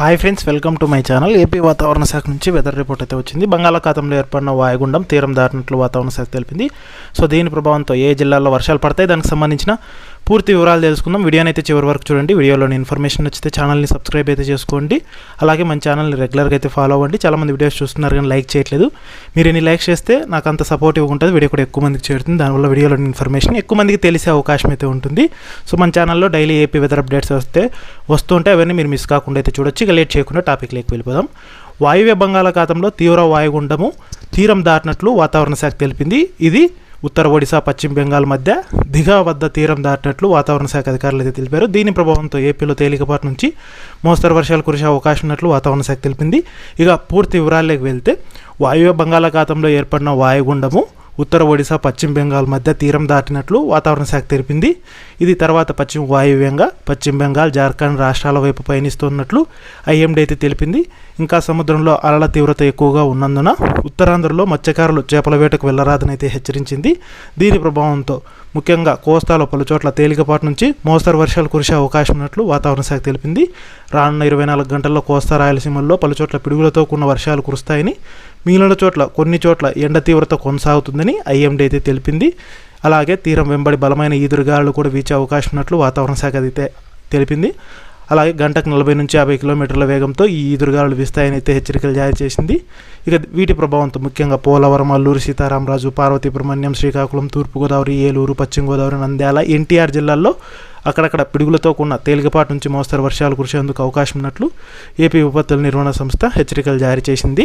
Hi friends, welcome to my channel. AP వాతావరణ శాఖ నుంచి వెదర్ రిపోర్ట్ అయితే వచ్చింది. బంగాళాఖాతంలో ఏర్పడిన వాయుగుండం తీరం దాటినట్లు వాతావరణ శాఖ తెలిపింది. సో దీని ప్రభావంతో ఏ జిల్లాల్లో వర్షాలు పడతాయి, దానికి సంబంధించిన పూర్తి వివరాలు తెలుసుకుందాం. వీడియోని అయితే చివరి వరకు చూడండి. వీడియోలోని ఇన్ఫర్మేషన్ నచ్చితే ఛానల్ని సబ్స్క్రైబ్ అయితే చేసుకోండి. అలాగే మన ఛానల్ని రెగ్యులర్గా అయితే ఫాలో అవ్వండి. చాలామంది వీడియోస్ చూస్తున్నారు కానీ లైక్ చేయట్లేదు. మీరు ఎన్ని లైక్ చేస్తే నాకు అంత సపోర్టివ్ ఉంటుంది, వీడియో కూడా ఎక్కువ మందికి చేరుతుంది. దానివల్ల వీడియోలోని ఇన్ఫర్మేషన్ ఎక్కువ మందికి తెలిసే అవకాశం అయితే ఉంటుంది. సో మన ఛానల్లో డైలీ ఏపీ వెదర్ అప్డేట్స్ వస్తుంటే అవన్నీ మీరు మిస్ కాకుండా అయితే చూడొచ్చు. ఇక లేట్ చేయకుండా టాపిక్లోకి వెళ్ళిపోదాం. వాయువ్య బంగాళాఖాతంలో తీవ్ర వాయుగుండము తీరం దాటినట్లు వాతావరణ శాఖ తెలిపింది. ఇది ఉత్తర ఒడిశా, పశ్చిమ బెంగాల్ మధ్య దిగా వద్ద తీరం దాటినట్లు వాతావరణ శాఖ అధికారులు అయితే తెలిపారు. దీని ప్రభావంతో ఏపీలో తేలికపాటి నుంచి మోస్తరు వర్షాలు కురిసే అవకాశం ఉన్నట్లు వాతావరణ శాఖ తెలిపింది. ఇక పూర్తి వివరాల్లోకి వెళ్తే, వాయువ్య బంగాళాఖాతంలో ఏర్పడిన వాయుగుండము ఉత్తర ఒడిశా, పశ్చిమ బెంగాల్ మధ్య తీరం దాటినట్లు వాతావరణ శాఖ తెలిపింది. ఇది తర్వాత పశ్చిమ వాయువ్యంగా పశ్చిమ బెంగాల్, జార్ఖండ్ రాష్ట్రాల వైపు పయనిస్తున్నట్లు ఐఎండీ అయితే తెలిపింది. ఇంకా సముద్రంలో అలల తీవ్రత ఎక్కువగా ఉన్నందున ఉత్తరాంధ్రలో మత్స్యకారులు చేపల వేటకు వెళ్లరాదని అయితే హెచ్చరించింది. దీని ప్రభావంతో ముఖ్యంగా కోస్తాలో పలుచోట్ల తేలికపాటి నుంచి మోస్తరు వర్షాలు కురిసే అవకాశం ఉన్నట్లు వాతావరణ శాఖ తెలిపింది. రానున్న 24 గంటల్లో కోస్తా రాయలసీమల్లో పలుచోట్ల పిడుగులతో కూడిన వర్షాలు కురుస్తాయని, మిగిలిన చోట్ల కొన్ని చోట్ల ఎండ తీవ్రత కొనసాగుతుందని ఐఎండీ అయితే తెలిపింది. అలాగే తీరం వెంబడి బలమైన ఈదురుగాలులు కూడా వీచే అవకాశం ఉన్నట్లు వాతావరణ శాఖ అయితే తెలిపింది. అలాగే గంటకు 40 నుంచి 50 కిలోమీటర్ల వేగంతో ఈ ఈదురుగాలులు వీస్తాయని అయితే హెచ్చరికలు జారీ చేసింది. ఇక వీటి ప్రభావంతో ముఖ్యంగా పోలవరం, అల్లూరు సీతారామరాజు, పార్వతీపురమణ్యం, శ్రీకాకుళం, తూర్పుగోదావరి, ఏలూరు, పశ్చిమ గోదావరి, నంద్యాల, ఎన్టీఆర్ జిల్లాల్లో అక్కడక్కడ పిడుగులతో కూడిన తేలికపాటి నుంచి మోస్తరు వర్షాలు కురిసేందుకు అవకాశం ఉన్నట్లు ఏపీ విపత్తుల నిర్వహణ సంస్థ హెచ్చరికలు జారీ చేసింది.